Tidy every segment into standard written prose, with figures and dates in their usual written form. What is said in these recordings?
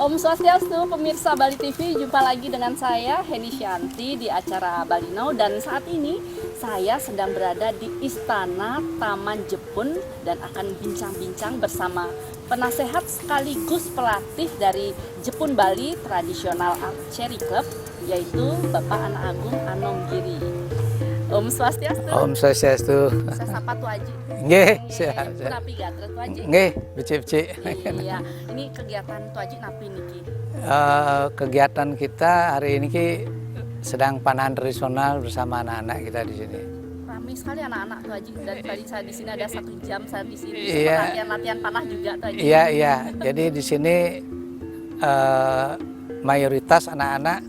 Om Swastiastu, pemirsa Bali TV, jumpa lagi dengan saya Heni Shanti di acara Bali Now, dan saat ini saya sedang berada di Istana Taman Jepun dan akan bincang-bincang bersama penasehat sekaligus pelatih dari Jepun Bali Traditional Archery Club, yaitu Bapak Anak Agung Anom Giri. Om Swastiastu. Om Swastiastu. Saya sapa Tu Aji. Nggih, sehat. Napi gatra Tu Aji. Nggih, becik-becik. Iya, ini kegiatan Tu Aji napi niki. Kegiatan kita hari ini sedang panahan tradisional bersama anak-anak kita di sini. Ramai sekali anak-anak Tu Aji. Dari tadi saya di sini ada 1 jam saya di sini. Iya. Latihan panah juga Tu Aji. Iya. Jadi di sini mayoritas anak-anak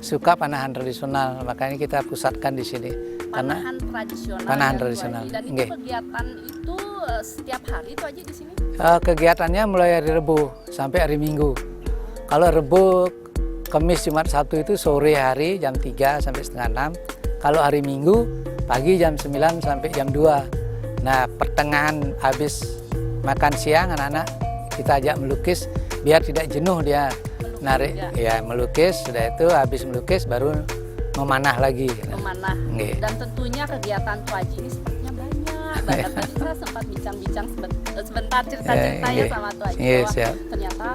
suka panahan tradisional, makanya kita pusatkan di sini. Panahan tradisional. Panahan tradisional. Dan itu kegiatan itu setiap hari Tu Aji di sini? Kegiatannya mulai hari Rebu sampai hari Minggu. Kalau Rebu, Kamis, Jumat, Sabtu itu sore hari jam 3 sampai setengah 6. Kalau hari Minggu pagi jam 9 sampai jam 2. Nah, pertengahan habis makan siang anak-anak kita ajak melukis biar tidak jenuh dia. Narik ya, melukis, sudah itu habis melukis baru memanah lagi. Memanah. Nggih. Dan tentunya kegiatan Tu Aji ini sepertinya banyak banget. Tadi saya sempat bincang-bincang sebentar cerita-ceritanya sama Tu Aji bahwa ternyata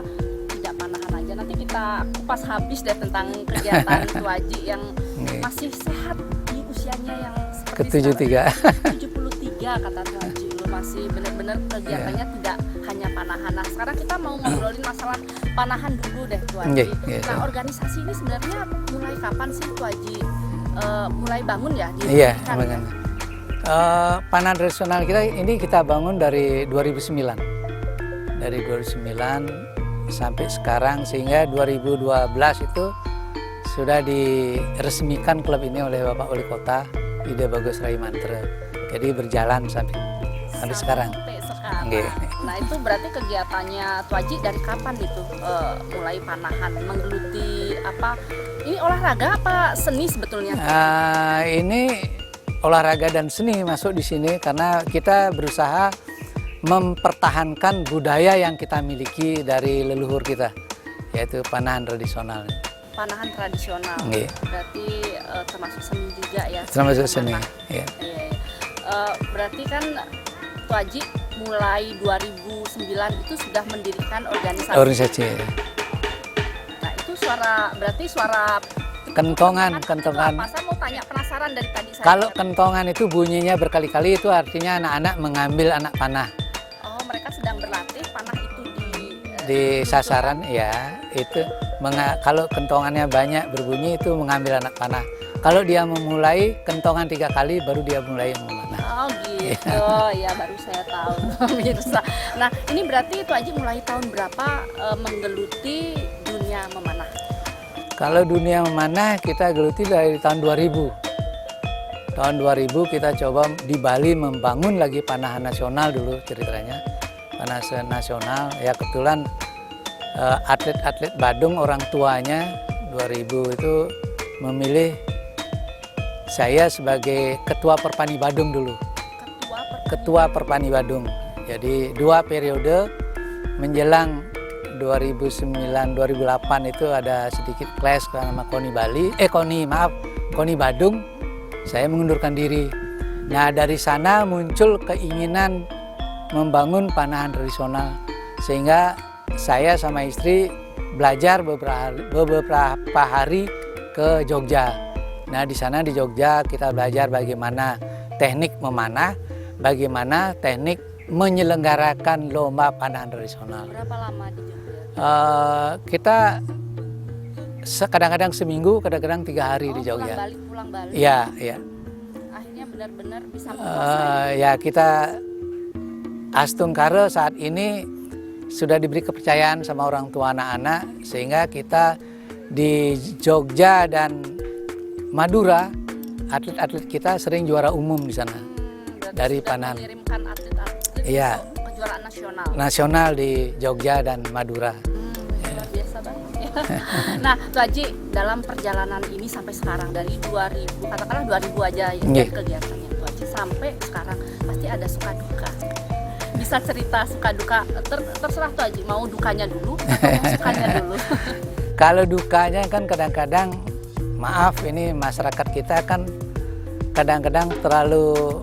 tidak panahan aja. Nanti kita kupas habis deh tentang kegiatan Tu Aji yang masih sehat di usianya yang seperti ke-73. 73 kata Tu Aji. Masih benar-benar kegiatannya tidak hanya panahan. Nah, sekarang kita mau ngobrolin masalah panahan dulu deh Tu Aji. Nah, organisasi ini sebenarnya mulai kapan sih Tu Aji mulai bangun ya? Iya, bangun. Panahan tradisional kita ini kita bangun dari 2009. Dari 2009 sampai sekarang, sehingga 2012 itu sudah diresmikan klub ini oleh Bapak Wali Kota Ida Bagus Rai Mantra. Jadi berjalan sampai sekarang. Nah, itu berarti kegiatannya Tu Aji dari kapan itu mulai panahan, menggeluti apa? Ini olahraga apa seni sebetulnya? Ini olahraga dan seni masuk di sini karena kita berusaha mempertahankan budaya yang kita miliki dari leluhur kita, yaitu panahan tradisional. Panahan tradisional. Berarti termasuk seni juga ya? Termasuk seni. Ya. Berarti kan Tu Aji mulai 2009 itu sudah mendirikan organisasi. Nah, itu berarti suara kentongan. Saya mau tanya, penasaran dari tadi saya. Kalau kentongan itu bunyinya berkali-kali, itu artinya anak-anak mengambil anak panah. Oh, mereka sedang berlatih panah itu di sasaran ya. Itu kalau kentongannya banyak berbunyi itu mengambil anak panah. Kalau dia memulai kentongan 3 kali baru dia mulai memanah. Oh gitu, ya baru saya tahu pemirsa. Nah, ini berarti Tu Aji mulai tahun berapa menggeluti dunia memanah? Kalau dunia memanah kita geluti dari tahun 2000. Tahun 2000 kita coba di Bali membangun lagi panahan nasional dulu ceritanya. Panahan nasional, ya kebetulan atlet-atlet Badung orang tuanya 2000 itu memilih saya sebagai ketua Perpani Badung dulu. Ketua Perpani Badung. Jadi 2 periode menjelang 2009-2008 itu ada sedikit clash sama KONI Badung. Saya mengundurkan diri. Nah, dari sana muncul keinginan membangun panahan tradisional, sehingga saya sama istri belajar beberapa hari ke Jogja. Nah, di sana di Jogja kita belajar bagaimana teknik memanah, bagaimana teknik menyelenggarakan lomba panahan tradisional. Berapa lama di Jogja? Kita kadang-kadang seminggu, kadang-kadang 3 hari di Jogja. Pulang balik. Iya. Akhirnya benar-benar bisa menguasai. Ya, kita Astungkare saat ini sudah diberi kepercayaan sama orang tua anak-anak, sehingga kita di Jogja dan Madura, atlet-atlet kita sering juara umum di sana. Dari panahan. Mengirimkan atlet-atlet ke kejuaraan nasional di Jogja dan Madura. Luar biasa banget ya. Nah, Tu Aji, dalam perjalanan ini sampai sekarang dari 2000, katakanlah 2000 aja ya kegiatannya Tu Aji sampai sekarang pasti ada suka duka. bisa cerita suka duka, terserah tuh Haji, mau dukanya dulu atau mau sukanya dulu. Kalau dukanya kan kadang-kadang, maaf ini masyarakat kita kan kadang-kadang terlalu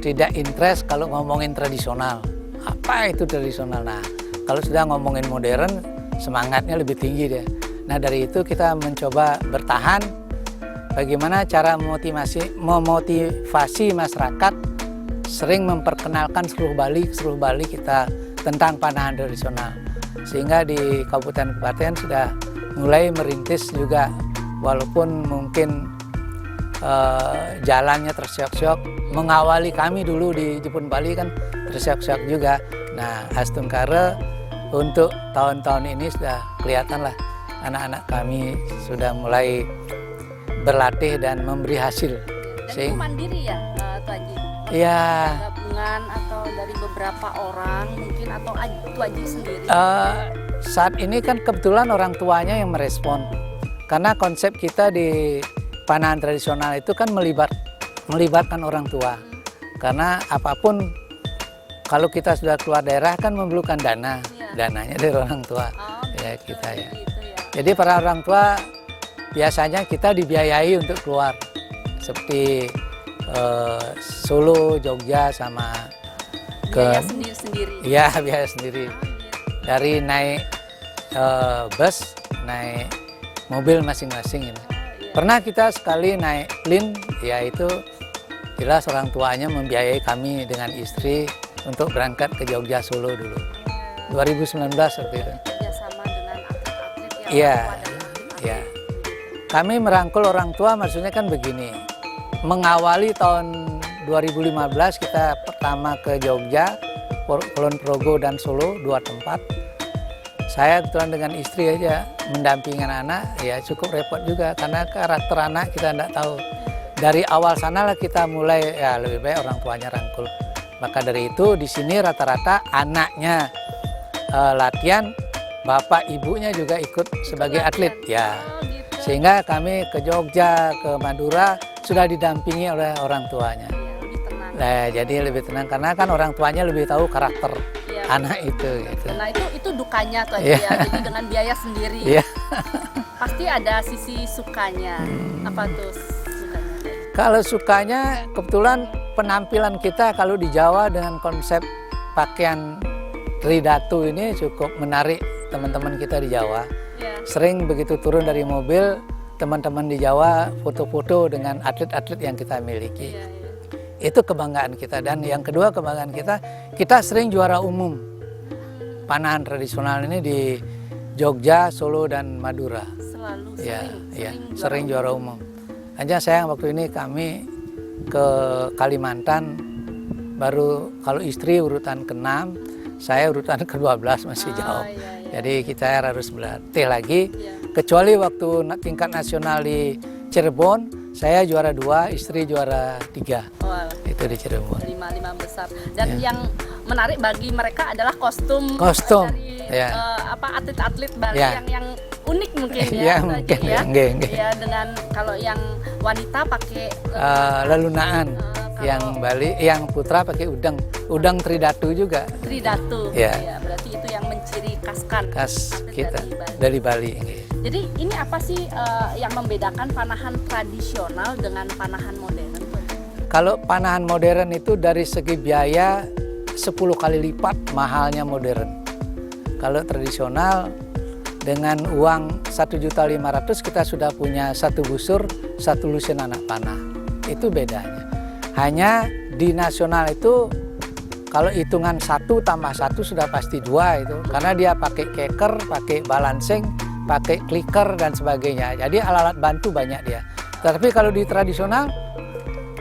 tidak interest kalau ngomongin tradisional. Apa itu tradisional? Nah, kalau sudah ngomongin modern, semangatnya lebih tinggi dia. Nah, dari itu kita mencoba bertahan. Bagaimana cara memotivasi masyarakat sering memperkenalkan seluruh Bali kita tentang panahan tradisional. Sehingga di kabupaten-kabupaten sudah mulai merintis juga, walaupun mungkin jalannya tersiok-siok. Mengawali kami dulu di Jepun Bali kan tersiok-siok juga. Nah, Astungkare untuk tahun-tahun ini sudah kelihatan lah anak-anak kami sudah mulai berlatih dan memberi hasil. Dan itu mandiri ya, Tuh Haji? Iya. Gabungan atau dari beberapa orang mungkin, atau Tuh Haji sendiri? Saat ini kan kebetulan orang tuanya yang merespon. Karena konsep kita di panahan tradisional itu kan melibatkan orang tua. Karena apapun kalau kita sudah keluar daerah kan memerlukan dana. Dananya dari orang tua. Ya kita ya. Gitu ya. Jadi para orang tua biasanya kita dibiayai untuk keluar, seperti Solo, Jogja, sama Biaya sendiri-sendiri? Iya, biaya sendiri. Dari naik bus, naik mobil masing-masing ini. Pernah kita sekali naik plin, ya itu jelas orang tuanya membiayai kami dengan istri untuk berangkat ke Jogja, Solo dulu. 2019 waktu itu. Kerjasama dengan atlet-atlet yang Iya, orang tua dan atlet-atlet. iya. Kami merangkul orang tua, maksudnya kan begini. Mengawali tahun 2015 kita pertama ke Jogja, Kulon Progo dan Solo, 2 tempat. Saya kebetulan dengan istri aja mendampingi anak, ya cukup repot juga karena karakter anak kita tidak tahu. Dari awal sanalah kita mulai, ya lebih baik orang tuanya rangkul. Maka dari itu di sini rata-rata anaknya latihan, bapak ibunya juga ikut sebagai atlet ya. Gitu. Sehingga kami ke Jogja, ke Madura sudah didampingi oleh orang tuanya. Ya, lebih tenang. Nah, jadi lebih tenang karena kan orang tuanya lebih tahu karakter Ya, anak itu. Gitu. nah itu dukanya tuh Iya. ya, jadi dengan biaya sendiri. Iya. Pasti ada sisi sukanya. Apa tuh sukanya? Kalau sukanya kebetulan penampilan kita kalau di Jawa dengan konsep pakaian tridatu ini cukup menarik teman-teman kita di Jawa. Ya. Sering begitu turun dari mobil, teman-teman di Jawa foto-foto dengan atlet-atlet yang kita miliki. Iya, iya. Itu kebanggaan kita. Dan yang kedua kebanggaan kita sering juara umum panahan tradisional ini di Jogja, Solo, dan Madura. Selalu Ya, sering juara umum. Hanya sayang waktu ini kami ke Kalimantan, baru kalau istri urutan ke-6, saya urutan ke-12 masih jauh. Iya, iya. Jadi kita harus berlatih lagi. Iya. Kecuali waktu tingkat nasional di Cirebon, saya juara 2, istri juara 3. Wah, Itu di Cirebon. lima besar. Dan Ya. yang menarik bagi mereka adalah kostum Kostum, dari ya. atlet-atlet Bali Ya. yang unik mungkin ya. Ya, Tuh Haji, mungkin, ya. nggih. Ya, dengan kalau yang wanita pakai Lelunaan. kalau Yang Bali, yang putra pakai udang tridatu juga. tridatu. Ya. Ya, berarti itu yang menciri khaskan Khas atlet kita dari Bali. dari Bali. Nggih. Jadi ini apa sih yang membedakan panahan tradisional dengan panahan modern? Kalau panahan modern itu dari segi biaya 10 kali lipat mahalnya modern. Kalau tradisional dengan uang 1.500.000 kita sudah punya 1 busur, 1 lusin anak panah. Itu bedanya. Hanya di nasional itu kalau hitungan 1 tambah 1 sudah pasti 2 itu. Karena dia pakai keker, pakai balancing, pakai clicker dan sebagainya. Jadi alat-alat bantu banyak dia. Tapi kalau di tradisional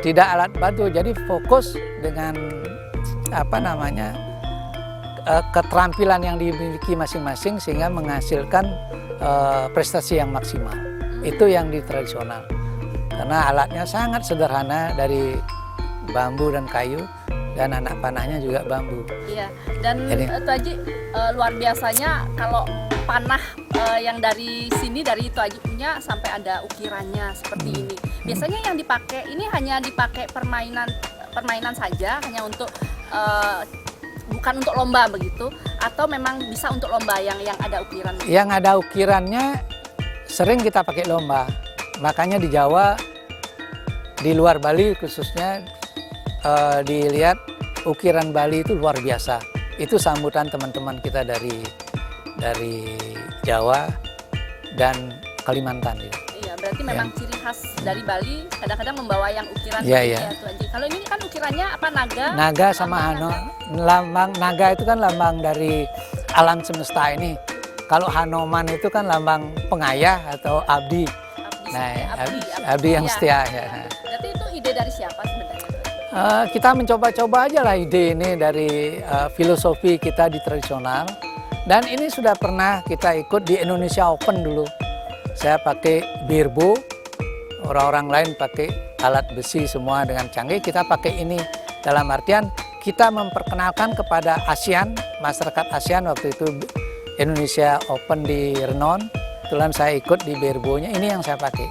tidak alat bantu, jadi fokus dengan keterampilan yang dimiliki masing-masing sehingga menghasilkan prestasi yang maksimal. Itu yang di tradisional. Karena alatnya sangat sederhana dari bambu dan kayu, dan anak panahnya juga bambu. Iya, dan Jadi- Tuh Haji luar biasanya kalau panah yang dari sini, dari Tuh Haji punya sampai ada ukirannya seperti ini. Biasanya yang dipakai ini hanya dipakai permainan saja, hanya untuk bukan untuk lomba begitu, atau memang bisa untuk lomba yang ada ukiran? Yang ada ukirannya sering kita pakai lomba. Makanya di Jawa, di luar Bali khususnya, dilihat ukiran Bali itu luar biasa. Itu sambutan teman-teman kita dari Jawa dan Kalimantan. Iya, berarti memang ciri khas dari Bali kadang-kadang membawa yang ukiran. Iya, seperti iya. ya, Tuan Ji. Kalau ini kan ukirannya apa, naga? Naga sama Hano. Lambang naga itu kan lambang dari alam semesta ini. Kalau Hanoman itu kan lambang pengayah atau abdi. Abdi yang setia. Ya. Berarti itu ide dari siapa sebenarnya? Kita mencoba-coba aja lah ide ini dari filosofi kita di tradisional. Dan ini sudah pernah kita ikut di Indonesia Open dulu. Saya pakai birbo, orang-orang lain pakai alat besi semua dengan canggih. Kita pakai ini dalam artian kita memperkenalkan kepada ASEAN, masyarakat ASEAN. Waktu itu Indonesia Open di Renon, kebetulan saya ikut di birbonya, ini yang saya pakai.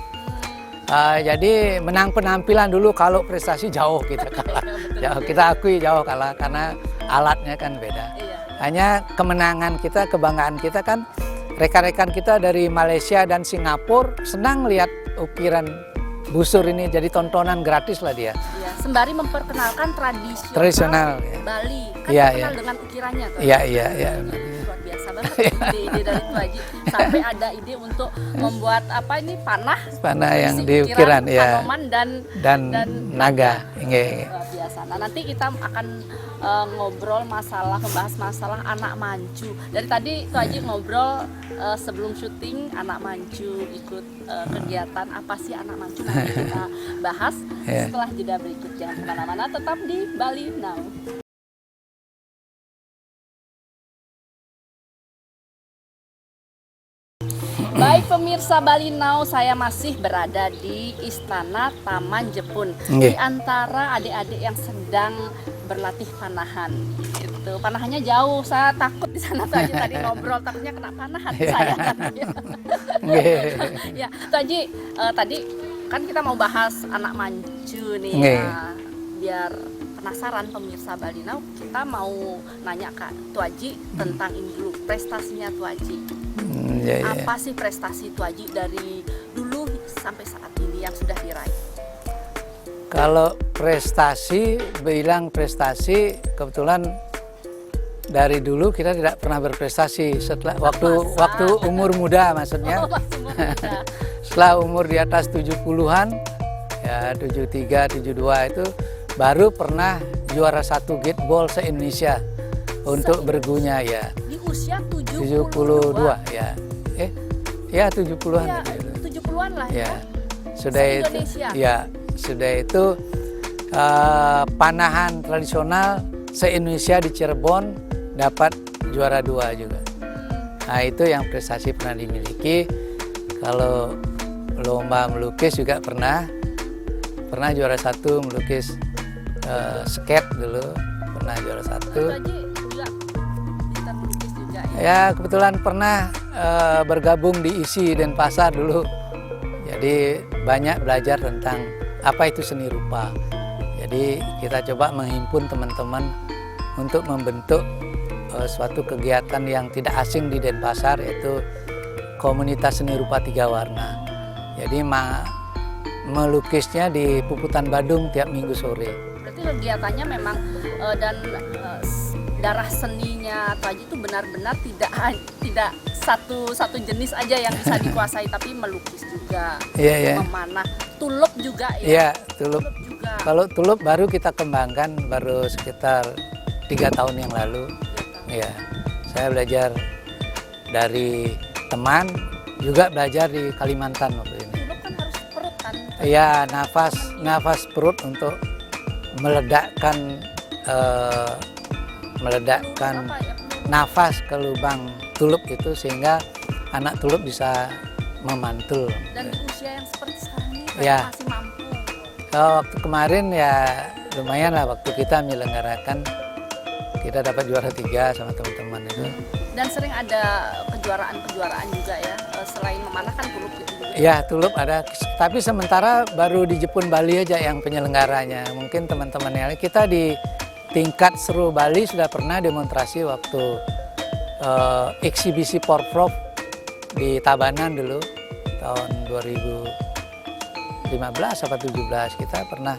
Jadi menang penampilan dulu, kalau prestasi jauh kita kalah. Jauh, kita akui jauh kalah karena alatnya kan beda. Hanya kemenangan kita, kebanggaan kita kan, rekan-rekan kita dari Malaysia dan Singapura senang lihat ukiran busur ini, jadi tontonan gratis lah dia. Iya, sembari memperkenalkan tradisional Bali, kan iya, terkenal iya. dengan ukirannya. Iya. Luar biasa banget ide-ide dari Tuan Haji. Sampai ada ide untuk membuat panah yang berisi diukiran, ya. Hanoman dan naga. Luar biasa. Nah, nanti kita akan membahas masalah anak mancu. Dari tadi Tuan Haji ngobrol sebelum syuting anak mancu ikut kegiatan apa sih anak mancu, nanti kita bahas setelah jeda berikut. Jangan kemana-mana, tetap di Bali Now. Baik pemirsa Bali Now, saya masih berada di Istana Taman Jepun. Di antara adik-adik yang sedang berlatih panahan. Itu panahannya jauh, saya takut di sana tadi ngobrol takutnya kena panahan saya. Ya, Tuan Haji, tadi kan kita mau bahas anak mancu nih. Nah, biar penasaran pemirsa Bali Now, kita mau nanya Kak Tuan Haji tentang ini dulu, prestasinya Tuan Haji. Apa sih prestasi Tuan Haji dari dulu sampai saat ini yang sudah diraih? Kalau bilang prestasi, kebetulan dari dulu kita tidak pernah berprestasi. Setelah waktu umur muda maksudnya. Setelah umur di atas 70-an, ya 73, 72 itu baru pernah juara 1 gateball se-Indonesia untuk bergunya ya. Di usia 72 ya. 70-an. Ya, 70-an lah ya. Sudah itu panahan tradisional se-Indonesia di Cirebon dapat juara 2 juga. Nah, itu yang prestasi pernah dimiliki. Kalau lomba melukis juga pernah juara 1 melukis skate dulu, pernah juara 1. Ya, kebetulan pernah bergabung di ISI Denpasar dulu. Jadi banyak belajar tentang apa itu seni rupa. Jadi kita coba menghimpun teman-teman untuk membentuk suatu kegiatan yang tidak asing di Denpasar, yaitu komunitas seni rupa 3 warna. Jadi melukisnya di Puputan Badung tiap minggu sore. Berarti kegiatannya memang darah seninya Tuan Haji itu benar-benar tidak satu jenis aja yang bisa dikuasai, tapi melukis juga, memanah, tulup juga ya. Iya, tulup juga. Kalau tulup baru kita kembangkan baru sekitar 3 tahun yang lalu. Ya, saya belajar dari teman, juga belajar di Kalimantan waktu ini. Tulup kan harus perut kan? Iya, nafas perut untuk meledakkan nafas ke lubang tulup itu sehingga anak tulup bisa memantul. Dan di usia yang seperti sekarang ini masih mampu. Waktu kemarin ya lumayan lah, waktu kita menyelenggarakan kita dapat juara 3 sama teman-teman itu. Dan sering ada kejuaraan juga ya, selain memanah kan tulup itu juga. Iya, tulup ada, tapi sementara baru di Jepun Bali aja yang penyelenggaranya. Mungkin teman-teman yang kita di tingkat seluruh Bali sudah pernah demonstrasi waktu eksibisi Porprov di Tabanan dulu tahun 2015 atau 17 kita pernah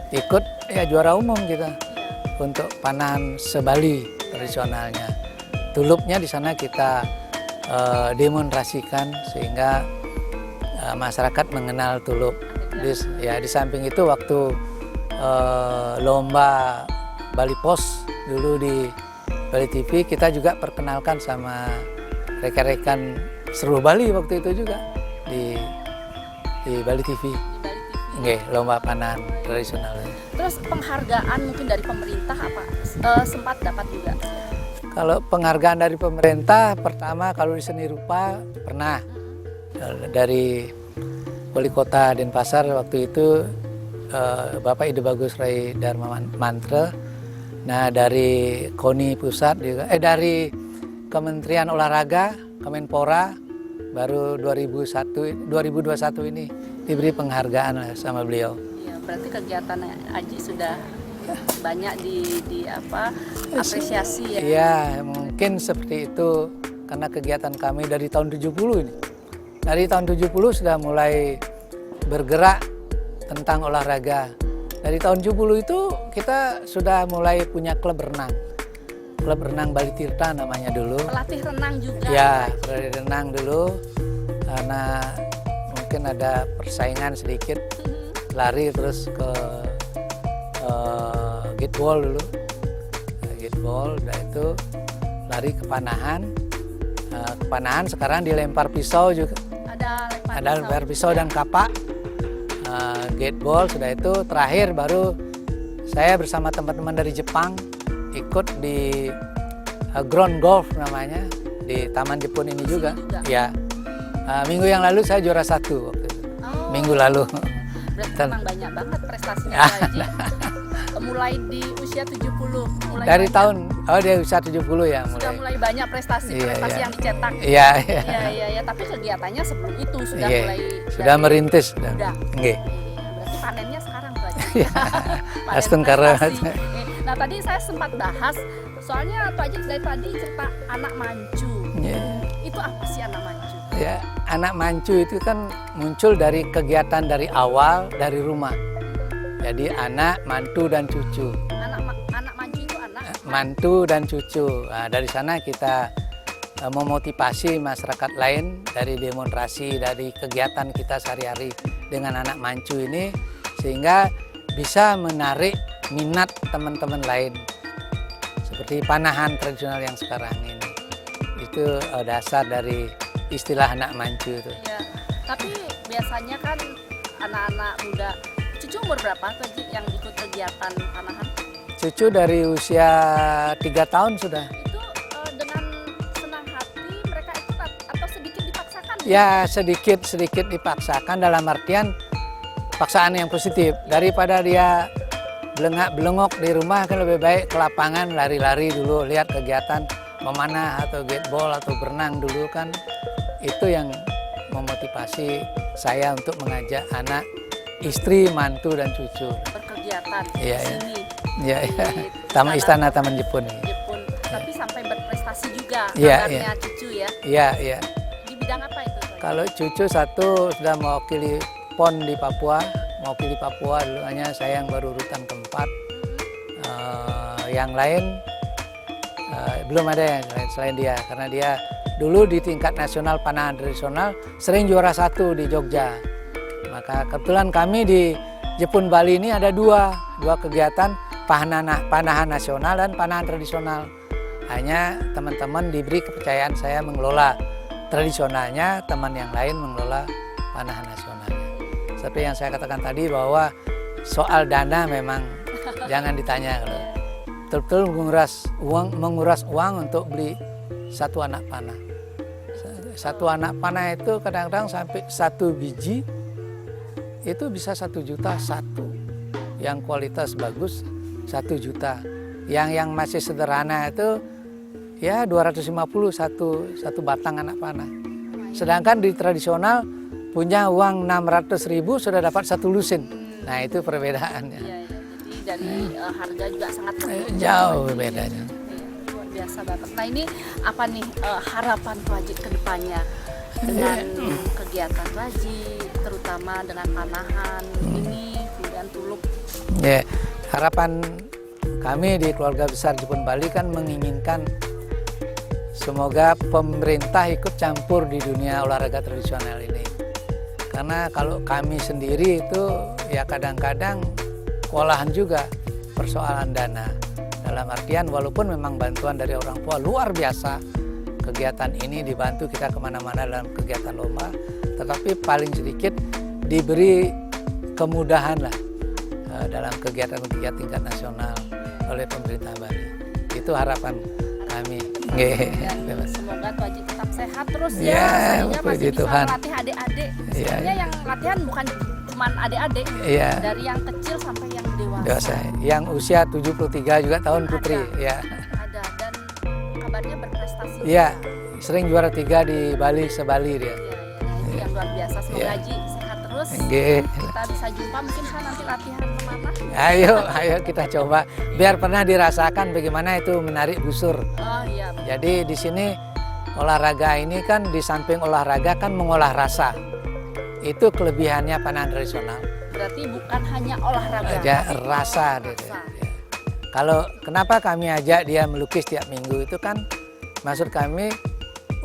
ikut ya juara umum kita untuk panahan se-Bali tradisionalnya. Tulupnya di sana kita demonstrasikan sehingga masyarakat mengenal tulup. Di samping itu waktu lomba Bali Pos dulu di Bali TV kita juga perkenalkan sama rekan-rekan seluruh Bali waktu itu juga di Bali TV. Nggih, lomba panahan tradisional. Terus penghargaan mungkin dari pemerintah apa sempat dapat juga? Kalau penghargaan dari pemerintah, pertama kalau di seni rupa pernah dari Wali Kota Denpasar waktu itu Bapak Ide Bagus Rai Dharma Mantra. Nah dari KONI Pusat juga, dari Kementerian Olahraga, Kemenpora baru 2021 ini diberi penghargaan lah sama beliau. Ya, berarti kegiatan Aji sudah banyak apresiasi ya. Iya, mungkin seperti itu karena kegiatan kami dari tahun 70 ini. Dari tahun 70 sudah mulai bergerak tentang olahraga. Dari tahun 70 itu kita sudah mulai punya klub renang. Klub renang Bali Tirta namanya dulu. Pelatih renang juga. Ya, pelatih renang dulu karena mungkin ada persaingan sedikit lari terus ke gateball dulu. Gateball, udah itu lari ke panahan. Kepanahan sekarang dilempar pisau juga. Ada lempar pisau dan kapak. Gateball sudah itu terakhir baru saya bersama teman-teman dari Jepang ikut di ground golf namanya di Taman Jepun ini juga. Ya. Minggu yang lalu saya juara 1 waktu itu. Minggu lalu. Berarti memang banyak banget prestasinya Haji. Mulai di usia 70. Dari tahun dia usia 70 ya mulai. Sudah mulai banyak prestasi yang dicetak. Iya. Tapi kegiatannya sebelum itu sudah mulai. Sudah merintis. Sudah. Nggih. Berarti panennya sekarang tuh aja. Panen prestasi. Nah tadi saya sempat bahas, soalnya Tuh Aji dari tadi cerita anak mancu. Itu apa sih anak mancu? Ya, anak mancu itu kan muncul dari kegiatan dari awal dari rumah. Jadi anak, mantu dan cucu. Anak mancu itu anak? Mantu dan cucu. Nah, dari sana kita memotivasi masyarakat lain dari demonstrasi, dari kegiatan kita sehari-hari dengan anak mancu ini sehingga bisa menarik minat teman-teman lain seperti panahan tradisional yang sekarang ini. Itu dasar dari istilah anak mancu itu. Ya, tapi biasanya kan anak-anak muda, cucu umur berapa tuh yang ikut kegiatan panahan? Cucu dari usia 3 tahun sudah. Itu dengan senang hati mereka ikut atau sedikit dipaksakan? Ya sedikit dipaksakan dalam artian paksaan yang positif. Daripada dia belengok di rumah kan lebih baik ke lapangan lari-lari dulu, lihat kegiatan memanah atau gateball atau berenang dulu kan. Itu yang memotivasi saya untuk mengajak anak, istri, mantu dan cucu berkegiatan di sini. Iya. Taman Istana Taman Jepun. Tapi sampai berprestasi juga kabarnya cucu ya. Iya. Di bidang apa itu? Kalau cucu satu sudah mewakili PON di Papua, mewakili Papua dulu, hanya saya yang baru urutan keempat. Yang lain belum ada yang lain selain dia, karena dia dulu di tingkat nasional panahan tradisional sering juara 1 di Jogja. Maka kebetulan kami di Jepun Bali ini ada dua kegiatan panahan nasional dan panahan tradisional. Hanya teman-teman diberi kepercayaan saya mengelola tradisionalnya, teman yang lain mengelola panahan nasionalnya. Seperti yang saya katakan tadi bahwa soal dana memang jangan ditanya kalau betul-betul menguras uang untuk beli satu anak panah. Satu anak panah itu kadang-kadang sampai 1 biji itu bisa 1 juta satu. Yang kualitas bagus 1 juta. Yang masih sederhana itu ya 250 satu batang anak panah. Sedangkan di tradisional punya uang 600.000 sudah dapat 1 lusin. Nah itu perbedaannya. Jadi dari harga juga sangat Jauh bedanya. luar biasa banget. Nah ini apa nih harapan Tuaji ke depannya dengan kegiatan Tuaji, terutama dengan panahan ini, kemudian tuluk. Ya, harapan kami di keluarga besar Jepun Bali kan menginginkan semoga pemerintah ikut campur di dunia olahraga tradisional ini. Karena kalau kami sendiri itu ya kadang-kadang kewalahan juga persoalan dana. Dalam artian walaupun memang bantuan dari orang tua luar biasa, kegiatan ini dibantu kita kemana-mana dalam kegiatan lomba, tetapi paling sedikit diberi kemudahan lah dalam kegiatan-kegiatan tingkat nasional oleh pemerintah Bali. Itu harapan kami. Dan semoga Tuaji tetap sehat terus ya, Ya, sehingga masih puji bisa Tuhan. melatih adik-adik. Ya. Sebenarnya yang latihan bukan cuma adik-adik, Iya. dari yang kecil sampai yang dewasa. Dewasa. Yang usia 73 juga tahun putri. Ya. Ada dan kabarnya berprestasi. Iya, sering juara 3 di Bali, se-Bali dia. Iya, itu yang luar biasa. Semoga Iya. Haji sehat terus. Nggih. Kita bisa jumpa mungkin saya nanti latihan kemana. Ayo kita coba biar pernah dirasakan bagaimana itu menarik busur. Oh iya. Jadi di sini olahraga ini kan di samping olahraga kan mengolah rasa. Itu kelebihannya panahan tradisional. Berarti bukan hanya olahraga. Aja tapi rasa olah gitu. rasa. Ya. Kalau kenapa kami ajak dia melukis tiap minggu itu kan maksud kami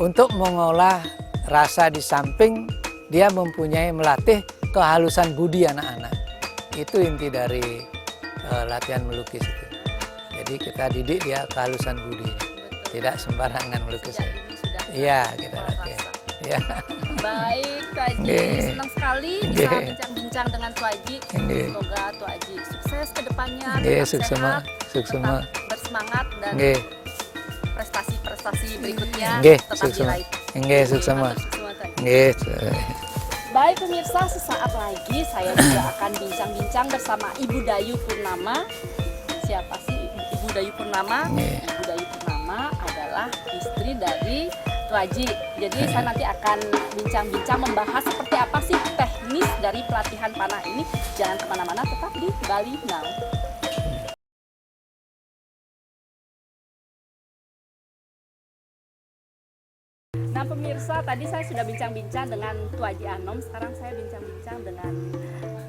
untuk mengolah rasa di samping dia mempunyai melatih kehalusan budi anak-anak. Itu inti dari latihan melukis itu. Jadi kita didik dia kehalusan budi. Betul. Tidak sembarangan melukis. Sejak dini sudah Iya, kita olah latih. rasa. Ya. Baik, Tuaji, Nggih. senang sekali bisa Nggih. bincang-bincang dengan Tuaji. Nggih. Semoga Tuaji sukses ke depannya, Nggih, tetap suksema, sehat, suksema. tetap bersemangat dan Nggih. prestasi-prestasi berikutnya Nggih, tetap suksema. diraih. Nggih, suksema. Matur suksema, Tuaji. Nggih. Baik pemirsa, sesaat lagi saya juga akan bincang-bincang bersama Ibu Dayu Purnama. Siapa sih Ibu Dayu Purnama? Nggih. Ibu Dayu Purnama adalah istri dari Tuaji. Jadi saya nanti akan bincang-bincang membahas seperti apa sih teknis dari pelatihan panah ini. Jangan kemana-mana, tetap di Bali Now. Nah pemirsa, tadi saya sudah bincang-bincang dengan Tuaji Anom. Sekarang saya bincang-bincang dengan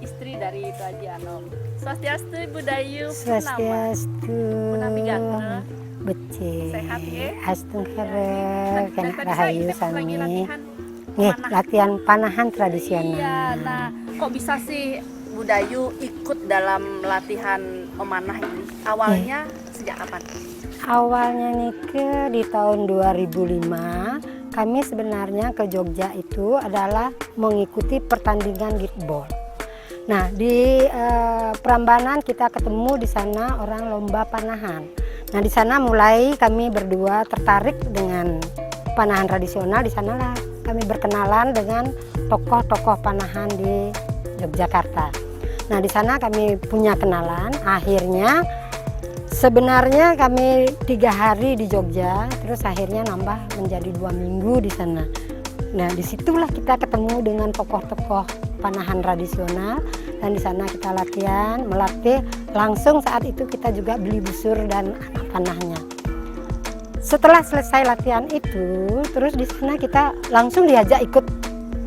istri dari Tuaji Anom. Swastiastu Ibu Dayu Purnama. Swastiastu. Punami Gatra. Bece. Sehat ya? Astung Dan kere kena tadi saya rahayu ikut lagi sami. latihan Nggih, panah. latihan panahan tradisional. Iya, nah kok bisa sih Bu Dayu ikut dalam latihan memanah ini? Awalnya sejak kapan? Awalnya nih di tahun 2005, kami sebenarnya ke Jogja itu adalah mengikuti pertandingan gitball. Nah, di Prambanan kita ketemu di sana orang lomba panahan. Nah, di sana mulai kami berdua tertarik dengan panahan tradisional. Di sanalah kami berkenalan dengan tokoh-tokoh panahan di Yogyakarta. Nah, di sana kami punya kenalan. Akhirnya sebenarnya kami 3 hari di Jogja, terus akhirnya nambah menjadi 2 minggu di sana. Nah, disitulah kita ketemu dengan tokoh-tokoh panahan tradisional, dan di sana kita latihan, melatih langsung. Saat itu kita juga beli busur dan anak panahnya. Setelah selesai latihan itu, terus di sana kita langsung diajak ikut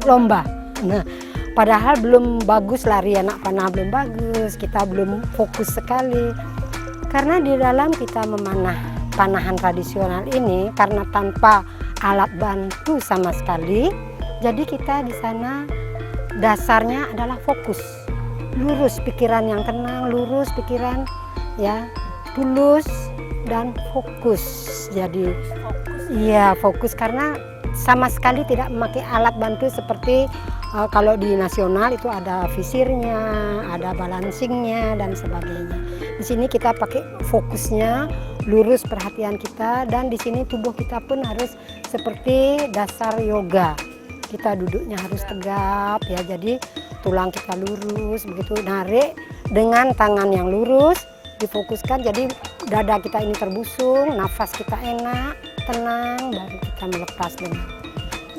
lomba. Nah, padahal belum bagus lari anak panah, belum bagus, kita belum fokus sekali. Karena di dalam kita memanah panahan tradisional ini, karena tanpa alat bantu sama sekali, jadi kita di sana dasarnya adalah fokus, lurus pikiran yang tenang, lurus pikiran ya, tulus dan fokus. Jadi Fokus. iya fokus karena sama sekali tidak memakai alat bantu seperti kalau di nasional itu ada visirnya, ada balancingnya dan sebagainya. Di sini kita pakai fokusnya, lurus perhatian kita, dan di sini tubuh kita pun harus seperti dasar yoga. Kita duduknya harus tegap ya, jadi tulang kita lurus, begitu narik dengan tangan yang lurus, difokuskan, jadi dada kita ini terbusung, nafas kita enak, tenang, baru kita melepas dengan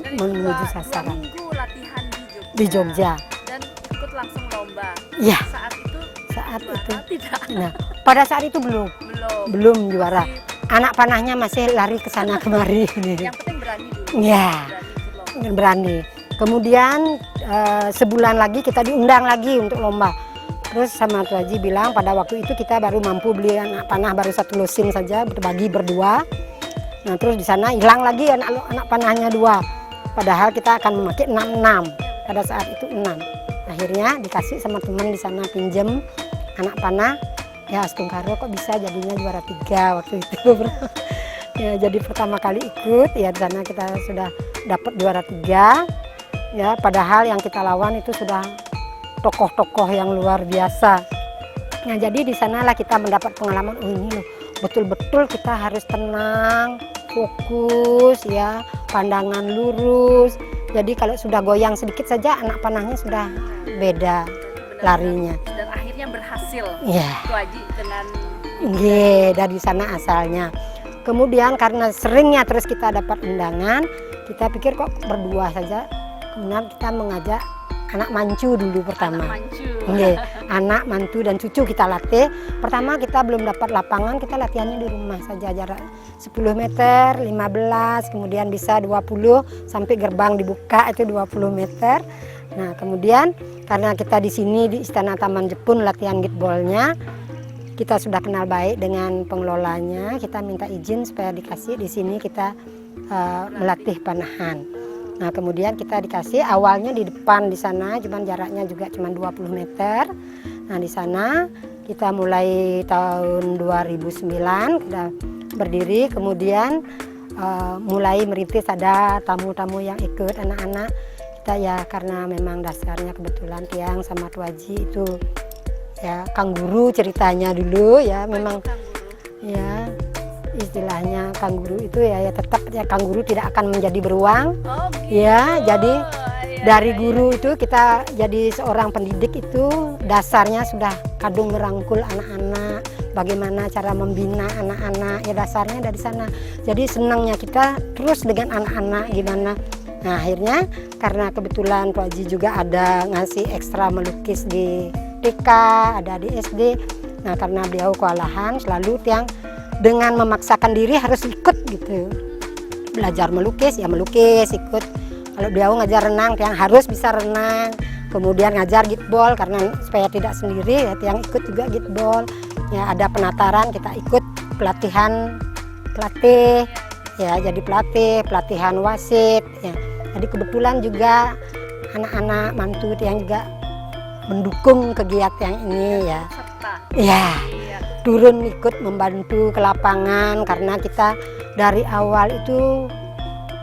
Dan menuju dua sasaran. minggu latihan di Jogja. Di Jogja. Dan ikut langsung lomba. Ya, Saat itu saat itu. Tidak. Nah, pada saat itu belum juara. Anak panahnya masih lari ke sana kemari. Yang penting berani dulu. Ya, Berani. berani. Kemudian sebulan lagi kita diundang lagi untuk lomba. Terus sama Tuh Haji bilang pada waktu itu kita baru mampu beli anak panah baru 1 lusin saja, berbagi berdua. Nah terus di sana hilang lagi anak panahnya 2. Padahal kita akan memakai 6. Pada saat itu 6. Akhirnya dikasih sama teman di sana pinjem anak panah. Ya Astungkaro kok bisa jadinya juara 3 waktu itu. Ya, jadi pertama kali ikut ya di sana kita sudah dapat juara 3. Ya padahal yang kita lawan itu sudah tokoh-tokoh yang luar biasa. Nah jadi di sanalah kita mendapat pengalaman, oh ini loh betul-betul kita harus tenang, fokus ya, pandangan lurus. Jadi kalau sudah goyang sedikit saja anak panahnya sudah beda larinya. Dan akhirnya berhasil. Ya. Tuh Haji dengan Dari sana asalnya. Kemudian karena seringnya terus kita dapat undangan, kita pikir kok berdua saja. Kemudian kita mengajak anak mancu dulu pertama. Anak, mantu dan cucu kita latih. Pertama kita belum dapat lapangan, kita latihannya di rumah saja jarak 10 meter, 15, kemudian bisa 20 sampai gerbang dibuka itu 20 meter. Nah, kemudian karena kita di sini di Istana Taman Jepun latihan gitbolnya, kita sudah kenal baik dengan pengelolanya, kita minta izin supaya dikasih di sini kita melatih panahan. Nah kemudian kita dikasih awalnya di depan di sana, cuman jaraknya juga cuma 20 meter. Nah di sana kita mulai tahun 2009 kita berdiri, kemudian mulai merintis ada tamu-tamu yang ikut anak-anak kita ya karena memang dasarnya kebetulan Tiang sama Tuh Haji itu ya kangguru ceritanya dulu ya memang ya. Istilahnya kangguru itu ya tetap ya kangguru tidak akan menjadi beruang. Oh, ya jadi iya, dari guru itu kita jadi seorang pendidik itu dasarnya sudah kadung merangkul anak-anak, bagaimana cara membina anak-anak ya dasarnya dari sana. Jadi senangnya kita terus dengan anak-anak gimana. Nah akhirnya karena kebetulan Tuh Haji juga ada ngasih ekstra melukis di TK, ada di SD. Nah karena beliau kewalahan selalu Tiang dengan memaksakan diri harus ikut gitu, belajar melukis ya melukis ikut. Kalau beliau ngajar renang Tiang harus bisa renang, kemudian ngajar gitbol karena supaya tidak sendiri ya Tiang ikut juga gitbol ya. Ada penataran kita ikut pelatih ya jadi pelatihan wasit ya. Jadi kebetulan juga anak-anak mantu Tiang juga mendukung kegiatan ini ya. Ya turun ikut membantu ke lapangan karena kita dari awal itu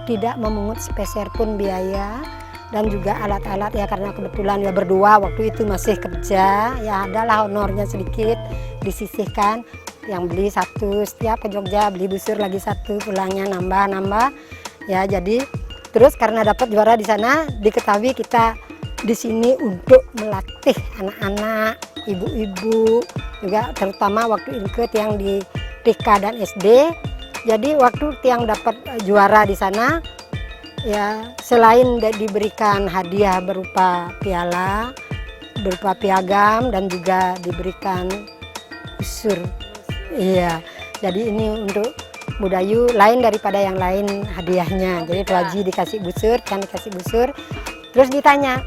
tidak memungut sepeser pun biaya dan juga alat-alat ya karena kebetulan ya berdua waktu itu masih kerja ya adalah honornya sedikit disisihkan yang beli 1 setiap ke Jogja beli busur lagi 1 pulangnya nambah ya. Jadi terus karena dapat juara di sana diketahui kita di sini untuk melatih anak-anak, ibu-ibu juga terutama waktu ikut yang di TK dan SD. Jadi waktu Tiang dapat juara di sana ya selain diberikan hadiah berupa piala, berupa piagam dan juga diberikan busur. Iya. Jadi ini untuk Budayu lain daripada yang lain hadiahnya. Jadi Tuh Haji dikasih busur, kan dikasih busur. Terus ditanya,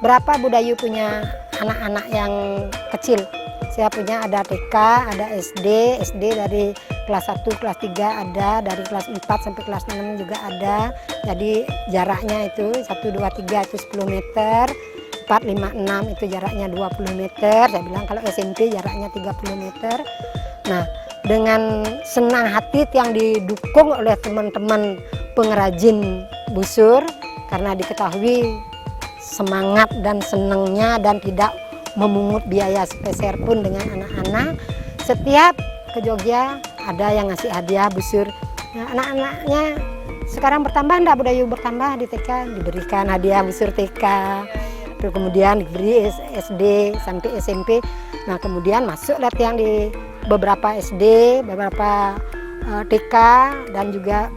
berapa Budayu punya anak-anak yang kecil? Saya punya ada TK, ada SD dari kelas 1, kelas 3 ada, dari kelas 4 sampai kelas 6 juga ada. Jadi jaraknya itu 1, 2, 3 itu 10 meter, 4, 5, 6 itu jaraknya 20 meter. Saya bilang kalau SMP jaraknya 30 meter. Nah dengan senang hati yang didukung oleh teman-teman pengrajin busur karena diketahui semangat dan senangnya dan tidak memungut biaya sepeser pun dengan anak-anak. Setiap ke Jogja ada yang ngasih hadiah busur. Nah, anak-anaknya sekarang bertambah enggak Budayu bertambah di TK diberikan hadiah busur TK. Terus kemudian diberi SD sampai SMP. Nah kemudian masuk latihan di beberapa SD, beberapa TK dan juga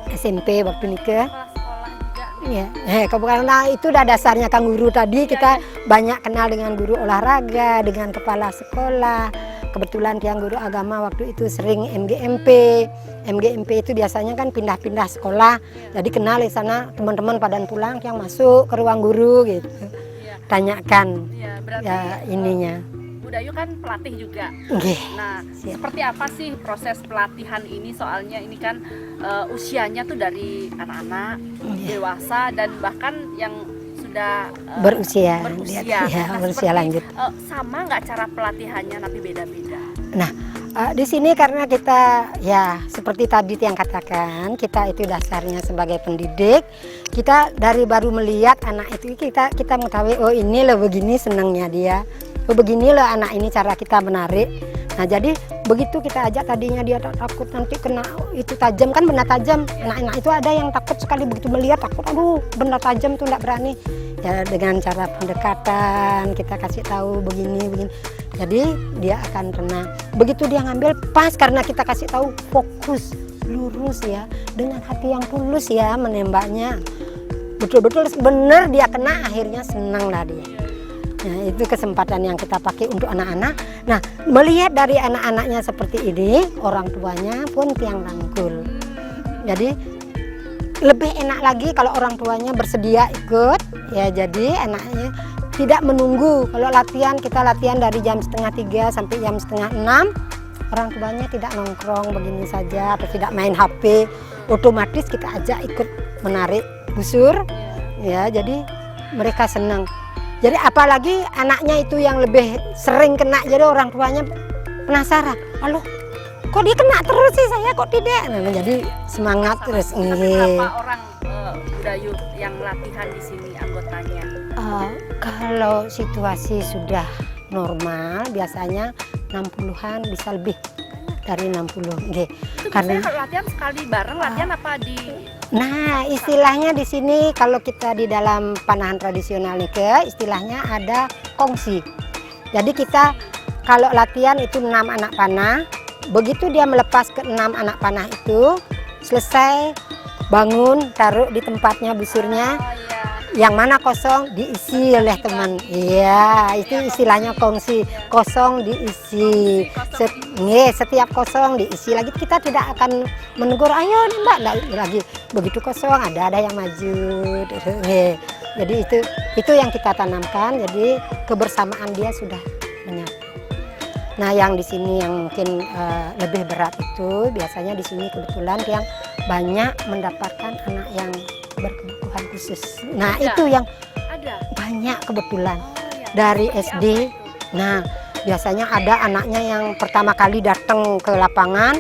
SMP waktu nikah. Sekolah juga Ya, karena itu udah dasarnya Kang Guru tadi kita banyak kenal dengan guru olahraga, dengan kepala sekolah. Kebetulan Tiang Guru Agama waktu itu sering MGMP. MGMP itu biasanya kan pindah-pindah sekolah. Jadi kenal di sana teman-teman pada pulang yang masuk ke ruang guru gitu. Tanyakan ya ininya. Bu Dayu kan pelatih juga. Nah, siap. seperti apa sih proses pelatihan ini? Soalnya ini kan usianya tuh dari anak-anak, dewasa dan bahkan yang sudah berusia Nah, berusia lanjut. Sama nggak cara pelatihannya tapi beda-beda? Nah, di sini karena kita ya seperti tadi yang katakan, kita itu dasarnya sebagai pendidik, kita dari baru melihat anak itu kita mengetahui oh ini loh begini senangnya dia. Oh begini loh anak ini cara kita menarik. Nah jadi begitu kita ajak tadinya dia takut nanti kena itu tajam kan benda tajam. Anak-anak itu ada yang takut sekali begitu melihat takut aduh benda tajam tuh enggak berani. Ya dengan cara pendekatan kita kasih tahu begini. Jadi dia akan tenang. Begitu dia ngambil pas karena kita kasih tahu fokus lurus ya dengan hati yang tulus ya menembaknya. Betul-betul benar dia kena akhirnya senang lah dia. Nah, itu kesempatan yang kita pakai untuk anak-anak. Nah, melihat dari anak-anaknya seperti ini, orang tuanya pun tiang rangkul. Jadi lebih enak lagi kalau orang tuanya bersedia ikut. Ya, jadi anaknya tidak menunggu. Kalau latihan kita latihan dari jam 2:30 sampai jam 5:30. Orang tuanya tidak nongkrong begini saja atau tidak main HP. Otomatis kita ajak ikut menarik busur. Ya, jadi mereka senang. Jadi apalagi anaknya itu yang lebih sering kena, jadi orang tuanya penasaran. Halo, kok dia kena terus sih saya kok tidak? Nah, jadi semangat terus. Berapa orang Bu Dayu yang latihan di sini anggotanya? Kalau situasi sudah normal biasanya 60-an bisa lebih dari 60. Itu Karena kalau latihan sekali bareng latihan apa di? Nah, istilahnya di sini kalau kita di dalam panahan tradisional nih istilahnya ada kongsi. Jadi kita kalau latihan itu 6 anak panah, begitu dia melepas ke 6 anak panah itu, selesai bangun, taruh di tempatnya busurnya. Yang mana kosong diisi oleh teman. Iya, itu istilahnya kongsi. Kosong diisi. Setiap kosong diisi lagi. Kita tidak akan menegur, ayo nih Mbak, enggak lagi. Begitu kosong ada yang maju. Jadi itu yang kita tanamkan. Jadi kebersamaan dia sudah menyatu. Nah, yang di sini yang mungkin lebih berat itu biasanya di sini kebetulan yang banyak mendapatkan anak yang berkebutuhan khusus. Nah, itu yang banyak kebetulan dari SD. Nah, biasanya ada anaknya yang pertama kali datang ke lapangan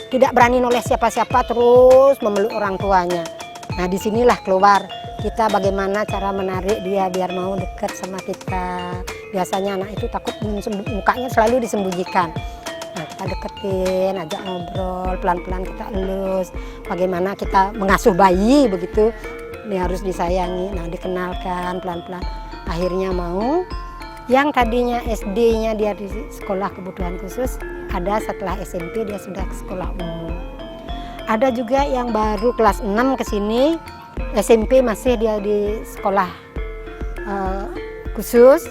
tidak berani noleh siapa-siapa terus memeluk orang tuanya. Nah, disinilah keluar kita bagaimana cara menarik dia biar mau dekat sama kita. Biasanya anak itu takut mukanya selalu disembunyikan. Nah, kita deketin, ajak ngobrol, pelan-pelan kita elus. Bagaimana kita mengasuh bayi begitu, ini harus disayangi. Nah, dikenalkan pelan-pelan. Akhirnya mau. Yang tadinya SD-nya dia di sekolah kebutuhan khusus, ada setelah SMP dia sudah ke sekolah umum. Ada juga yang baru kelas 6 ke sini, SMP masih dia di sekolah khusus,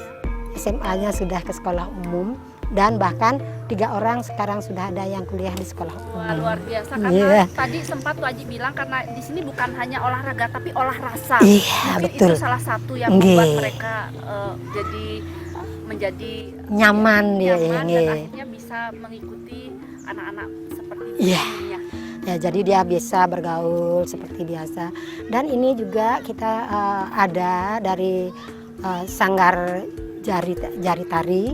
SMA-nya sudah ke sekolah umum. Dan bahkan 3 orang sekarang sudah ada yang kuliah di sekolah umum. Wah, luar biasa karena tadi sempat Wajib bilang karena di sini bukan hanya olahraga tapi olah rasa. Iya, betul. Itu salah satu yang membuat mereka menjadi nyaman dia dan akhirnya bisa mengikuti anak-anak seperti ini. Ya, jadi dia bisa bergaul seperti biasa. Dan ini juga kita ada dari Sanggar Jari Tari.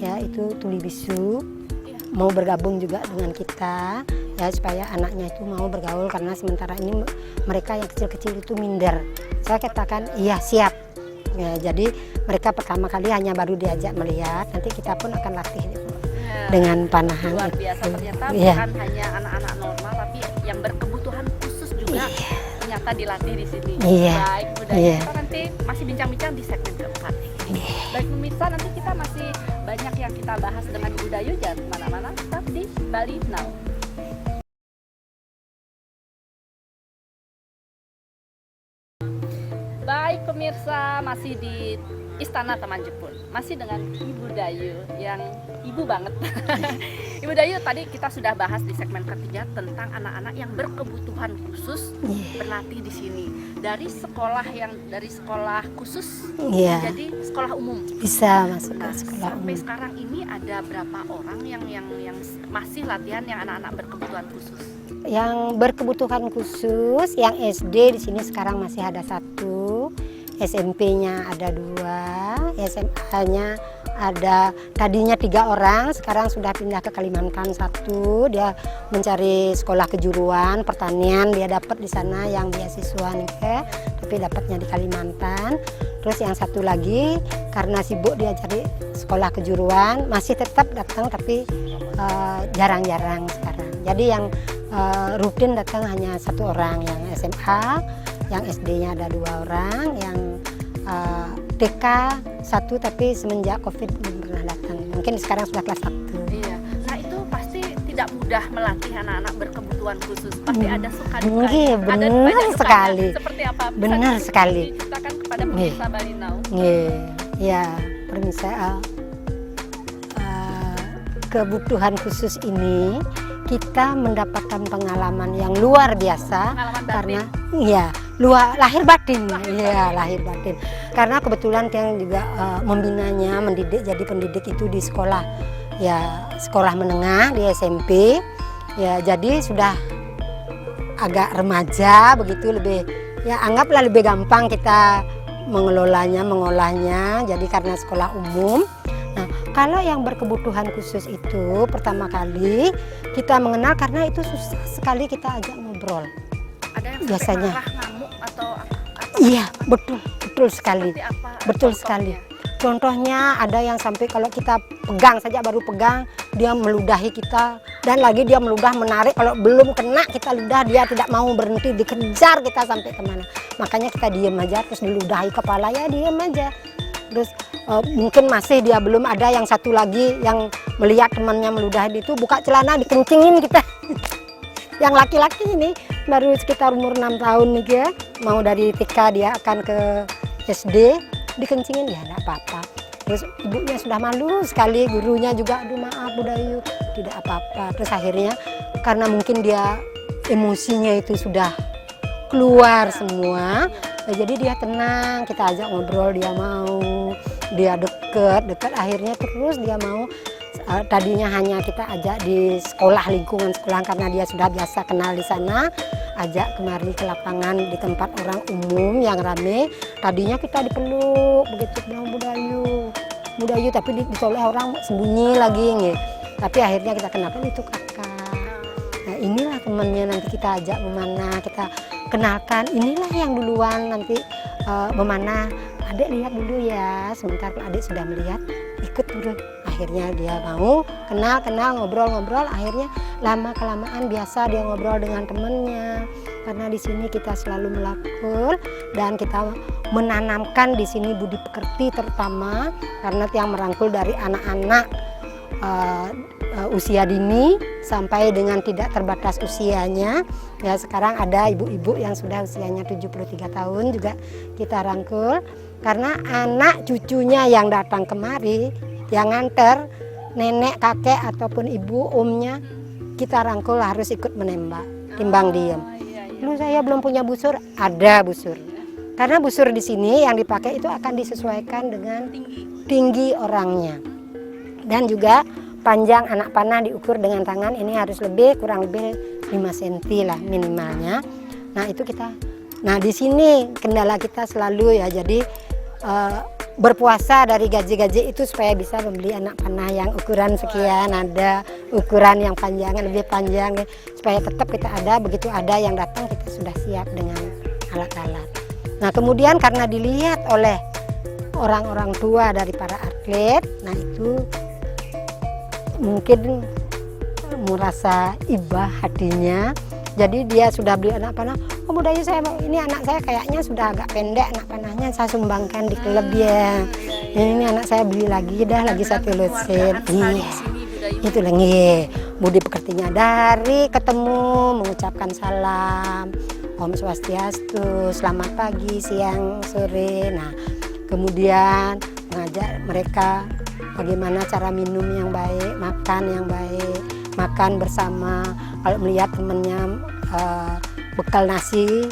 Ya, itu tuli bisu mau bergabung juga dengan kita ya supaya anaknya itu mau bergaul karena sementara ini mereka yang kecil-kecil itu minder. Saya katakan iya siap ya, jadi mereka pertama kali hanya baru diajak melihat, nanti kita pun akan latih dengan panahan. Luar biasa ternyata bukan hanya anak-anak normal tapi yang berkebutuhan khusus juga ternyata dilatih di sini. Baik, Bu Dayu, kita nanti masih bincang-bincang di segmen keempat. Baik pemirsa, nanti kita masih banyak yang kita bahas dengan Bu Dayu, jangan kemana-mana, tetap di Bali Now. pemirsa, masih di Istana Taman Jepun, masih dengan Ibu Dayu yang ibu banget. Ibu Dayu, tadi kita sudah bahas di segmen ketiga tentang anak-anak yang berkebutuhan khusus berlatih di sini. Dari sekolah khusus jadi sekolah umum. Bisa masuk ke Nah, sekolah sampai umum. sekarang ini ada berapa orang yang masih latihan yang anak-anak berkebutuhan khusus? Yang berkebutuhan khusus, yang SD di sini sekarang masih ada 1, SMP-nya ada 2, SMA-nya ada tadinya 3 orang, sekarang sudah pindah ke Kalimantan 1. Dia mencari sekolah kejuruan pertanian, dia dapat di sana yang beasiswa nih, tapi dapatnya di Kalimantan. Terus yang satu lagi karena sibuk dia cari sekolah kejuruan, masih tetap datang tapi jarang-jarang sekarang. Jadi yang rutin datang hanya 1 orang, yang SMA, yang SD-nya ada 2 orang, yang TK 1 tapi semenjak COVID belum pernah datang. Mungkin sekarang sudah kelas 1. Iya. Nah, itu pasti tidak mudah melatih anak-anak berkebutuhan khusus. Pasti ada suka duka. Iya, Ada benar banyak dukanya. sekali. Seperti apa? Bisa Benar sekali. diceritakan kepada pemirsa Bali Now. Ya, permisa. Kebutuhan khusus ini kita mendapatkan pengalaman yang luar biasa. Pengalaman batin. Karena lahir batin. Lahir batin. Karena kebetulan yang juga membinanya, mendidik jadi pendidik itu di sekolah. Ya, sekolah menengah di SMP. Ya, jadi sudah agak remaja begitu, lebih anggaplah lebih gampang kita mengolahnya. Jadi karena sekolah umum. Nah, kalau yang berkebutuhan khusus itu pertama kali kita mengenal karena itu susah sekali kita ajak ngobrol. Ada yang Biasanya. sampai marah, ngamuk atau Iya, betul sekali. seperti apa? Betul contohnya? sekali. Contohnya ada yang sampai kalau kita pegang saja, baru pegang dia meludahi kita, dan lagi dia meludah menarik, kalau belum kena kita ludah dia tidak mau berhenti, dikejar kita sampai kemana. Makanya kita diem aja, terus diludahi kepala ya diem aja. Terus mungkin masih dia belum ada yang satu lagi yang melihat temannya meludahi itu, buka celana dikencingin kita. Yang laki-laki ini baru sekitar umur 6 tahun nih ya, mau dari TK dia akan ke SD, dikencingin ya enggak apa-apa. Terus ibunya sudah malu sekali, gurunya juga aduh maaf Bu Dayu, tidak apa-apa. Terus akhirnya karena mungkin dia emosinya itu sudah keluar semua, jadi dia tenang, kita ajak ngobrol, dia mau, dia deket, akhirnya terus dia mau. Tadinya hanya kita ajak di sekolah, lingkungan sekolah karena dia sudah biasa kenal di sana, ajak kemari ke lapangan di tempat orang umum yang rame. Tadinya kita dipeluk begitu, bilang Bu Dayu, tapi ditoleh orang sembunyi lagi nih. Tapi akhirnya kita kenalkan itu kakak. Nah, inilah temannya, nanti kita ajak memanah, kita kenalkan, inilah yang duluan nanti memanah. Adik lihat dulu ya, sebentar kalau adik sudah melihat, ikut dulu. Akhirnya dia mau kenal, ngobrol, akhirnya lama-kelamaan biasa dia ngobrol dengan temannya. Karena di sini kita selalu melakul dan kita menanamkan di sini budi pekerti terutama, karena yang merangkul dari anak-anak usia dini sampai dengan tidak terbatas usianya. Ya, sekarang ada ibu-ibu yang sudah usianya 73 tahun juga kita rangkul, karena anak cucunya yang datang kemari, yang nganter, nenek, kakek ataupun ibu, omnya, kita rangkul harus ikut menembak, timbang diem. Lu saya belum punya busur, ada busur. Karena busur di sini yang dipakai itu akan disesuaikan dengan tinggi orangnya. Dan juga panjang anak panah diukur dengan tangan, ini harus kurang lebih 5 cm lah minimalnya. Nah, itu kita. Nah, di sini kendala kita selalu ya, jadi berpuasa dari gaji-gaji itu supaya bisa membeli anak panah yang ukuran sekian, ada ukuran yang panjang, lebih panjang, supaya tetap kita ada, begitu ada yang datang kita sudah siap dengan alat-alat. Nah, kemudian karena dilihat oleh orang-orang tua dari para atlet, nah itu mungkin merasa iba hatinya. Jadi dia sudah beli anak panah. Oh Bu Dayu, ini anak saya kayaknya sudah agak pendek anak panahnya, saya sumbangkan di klub ya. Ini anak saya beli lagi dah, lagi satu lusin. Iya, itu lagi budi pekertinya dari ketemu mengucapkan salam, Om Swastiastu, selamat pagi, siang, sore. Nah, kemudian mengajak mereka bagaimana cara minum yang baik, makan yang baik, makan bersama. Kalau melihat temannya bekal nasi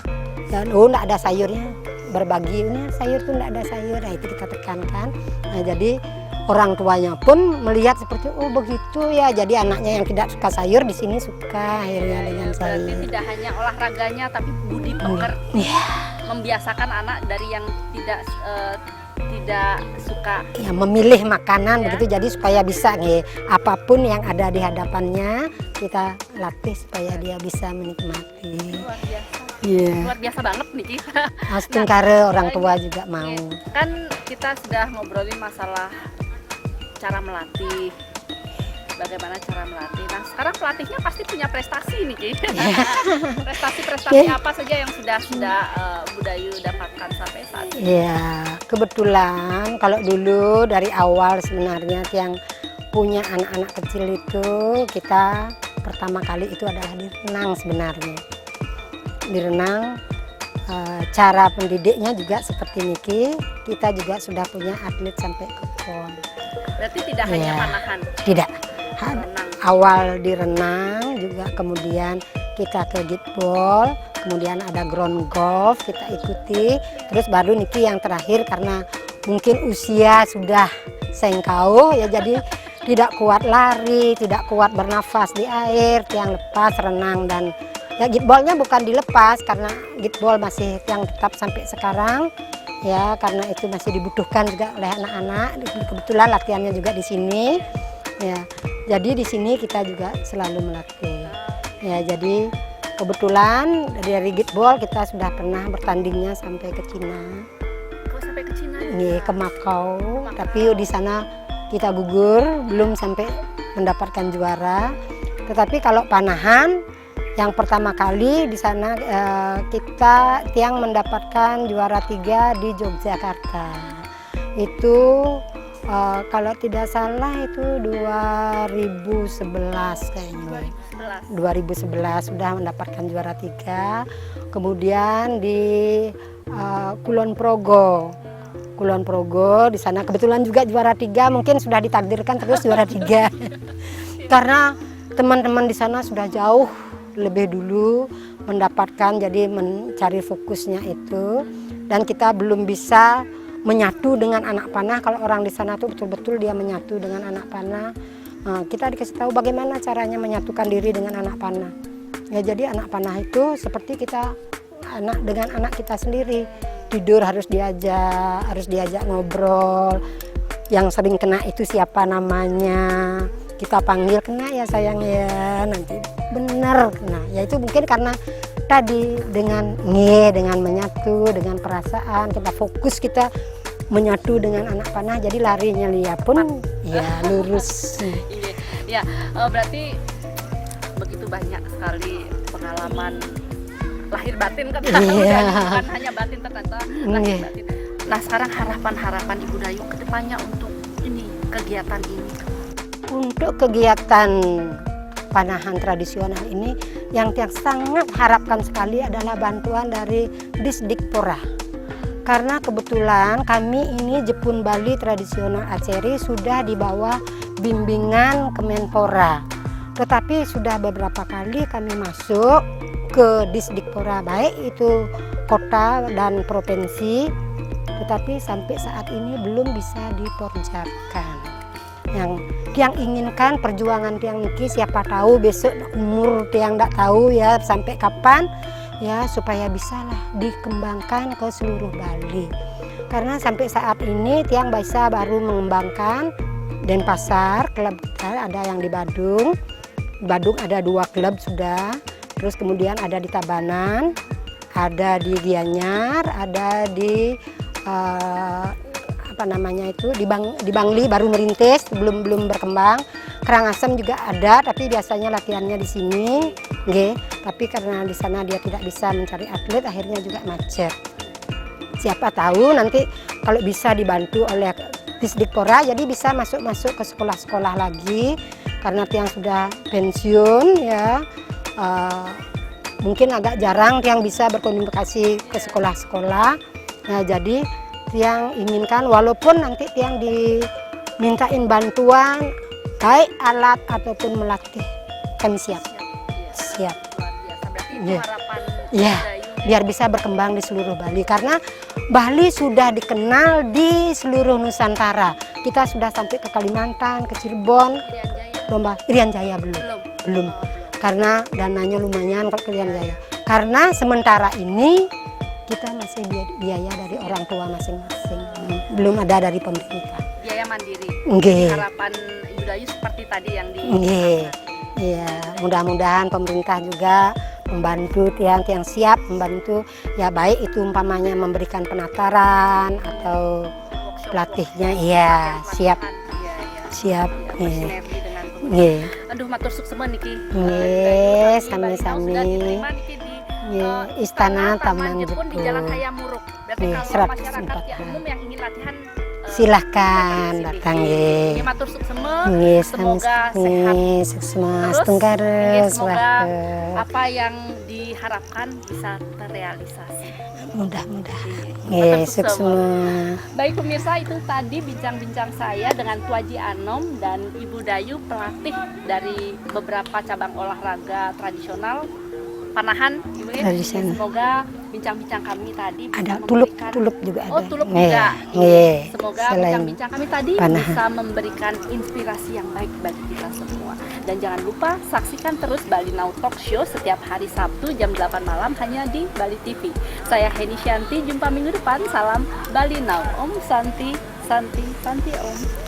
dan enggak ada sayurnya, berbagi, ini sayur tuh enggak ada sayur. Nah, itu kita tekankan. Nah, jadi orang tuanya pun melihat seperti oh begitu ya, jadi anaknya yang tidak suka sayur di sini suka akhirnya dengan sayur. Berarti tidak hanya olahraganya tapi budi pekerti, membiasakan anak dari yang tidak suka ya memilih makanan Ya. begitu, jadi supaya bisa nih apapun yang ada di hadapannya kita latih supaya dia bisa menikmati. luar biasa. Iya. Luar biasa banget nih kita. Astingkare orang tua juga mau. Kan kita sudah ngobrolin masalah cara melatih, bagaimana cara melatih. Nah, sekarang pelatihnya pasti punya prestasi nih, Ki. Prestasi-prestasi apa saja yang sudah Budayu dapatkan sampai saat ini? Ya, kebetulan kalau dulu dari awal sebenarnya yang punya anak-anak kecil itu kita pertama kali itu adalah di renang sebenarnya. Di renang cara pendidiknya juga seperti Niki, kita juga sudah punya atlet sampai ke PON. Berarti tidak hanya panahan, Tidak. renang. Awal di renang juga, kemudian kita ke gitball, kemudian ada ground golf kita ikuti, terus baru Niki yang terakhir karena mungkin usia sudah sengkau ya, jadi tidak kuat lari, tidak kuat bernafas di air, yang lepas renang. Dan ya gitballnya bukan dilepas karena gitball masih yang tetap sampai sekarang ya, karena itu masih dibutuhkan juga oleh anak-anak. Kebetulan latihannya juga di sini ya, jadi di sini kita juga selalu melatih ya. Jadi kebetulan dari gitball kita sudah pernah bertandingnya sampai ke Cina. Kok sampai ke Cina? Nih, ke Makau, tapi di sana kita gugur, belum sampai mendapatkan juara. Tetapi kalau panahan yang pertama kali di sana kita yang mendapatkan juara 3 di Yogyakarta. Itu kalau tidak salah itu 2011 kayaknya. 2011 sudah mendapatkan juara 3. Kemudian di Kulon Progo. Kulon Progo di sana kebetulan juga juara 3, mungkin sudah ditakdirkan terus juara 3. Karena teman-teman di sana sudah jauh lebih dulu mendapatkan, jadi mencari fokusnya itu, dan kita belum bisa menyatu dengan anak panah. Kalau orang di sana tuh betul-betul dia menyatu dengan anak panah. Kita dikasih tahu bagaimana caranya menyatukan diri dengan anak panah. Ya, jadi anak panah itu seperti kita dengan anak kita sendiri. Tidur harus diajak ngobrol. Yang sering kena itu siapa namanya, kita panggil, kena ya sayang ya, nanti bener. Nah, ya itu mungkin karena tadi dengan menyatu dengan perasaan, kita fokus, kita menyatu dengan anak panah, jadi larinya Lia pun ya lurus. Iya, berarti begitu banyak sekali pengalaman lahir batin kan, bukan hanya batin ternyata lahir batin. Nah, sekarang harapan di Budayu ke depannya untuk ini, kegiatan ini. Untuk kegiatan panahan tradisional ini yang sangat harapkan sekali adalah bantuan dari Disdikpora. Karena kebetulan kami ini Jepun Bali Tradisional Aceri sudah di bawah bimbingan Kemenpora. Tetapi sudah beberapa kali kami masuk ke Disdikpora, baik itu kota dan provinsi, tetapi sampai saat ini belum bisa diporjarkan. Yang inginkan perjuangan tiang niki, siapa tahu besok umur tiang tidak tahu ya sampai kapan ya, supaya bisalah dikembangkan ke seluruh Bali. Karena sampai saat ini tiang bisa baru mengembangkan Denpasar, klub ada yang di Badung. Badung ada 2 klub sudah. Terus kemudian ada di Tabanan, ada di Gianyar, ada di di Bangli baru merintis, belum berkembang. Karangasem juga ada, tapi biasanya latihannya di sini, tapi karena di sana dia tidak bisa mencari atlet, akhirnya juga macet. Siapa tahu nanti kalau bisa dibantu oleh Disdikpora, jadi bisa masuk ke sekolah-sekolah lagi, karena tiang sudah pensiun ya. mungkin agak jarang yang bisa berkomunikasi ke sekolah-sekolah. Nah, jadi yang inginkan walaupun nanti yang dimintain bantuan baik alat ataupun melatih, kami siap. Siap. Luar biasa. Berarti itu Iya. harapan Iya, Budayu. biar bisa berkembang di seluruh Bali karena Bali sudah dikenal di seluruh Nusantara. Kita sudah sampai ke Kalimantan, ke Cirebon, Irian Jaya lomba Irian Jaya belum. belum. Belum. Karena dananya lumayan kalau ke Irian Jaya. Karena sementara ini kita masih biaya dari orang tua masing-masing. Belum ada dari pemerintah. Biaya mandiri. Nggih. Harapan Budayu seperti tadi yang di Nggih. Iya, mudah-mudahan pemerintah juga membantu tiang-tiang siap membantu ya baik itu umpamanya memberikan penataran atau pelatihnya iya siap Iya, iya. siap Ya, iya. bersinergi dengan pemerintah. Nggih. Aduh, matur sukses niki. Nggih, Budayu sami-sami. sudah diterima niki di Nggih, Istana Taman Jepun di Jepun. Jalan Hayam Muruk. Berarti Nggih, kalau 104 masyarakat yang umum yang ingin latihan silahkan datang nggih. Nggih, matur sukses. Nggih, Semoga sehat. sami semua Terus, tenggares semoga apa yang diharapkan bisa terrealisasi. mudah-mudahan. Matur Nggih, sukses sukses semua. semua. Baik pemirsa, itu tadi bincang-bincang saya dengan Tuaji Anom dan Ibu Dayu, pelatih dari beberapa cabang olahraga tradisional panahan. Ibu ya. Tradisional. Semoga bincang-bincang kami tadi bisa Ada memberikan tuluk juga ada. Oh, tuluk Nggih, juga. nggih. Semoga Selain bincang-bincang kami tadi panahan. bisa memberikan inspirasi yang baik bagi kita semua. Dan jangan lupa saksikan terus Bali Now Talk Show setiap hari Sabtu jam 8 malam hanya di Bali TV. Saya Heni Shanti, jumpa minggu depan. Salam Bali Now. Om Santi, Santi, Santi Om.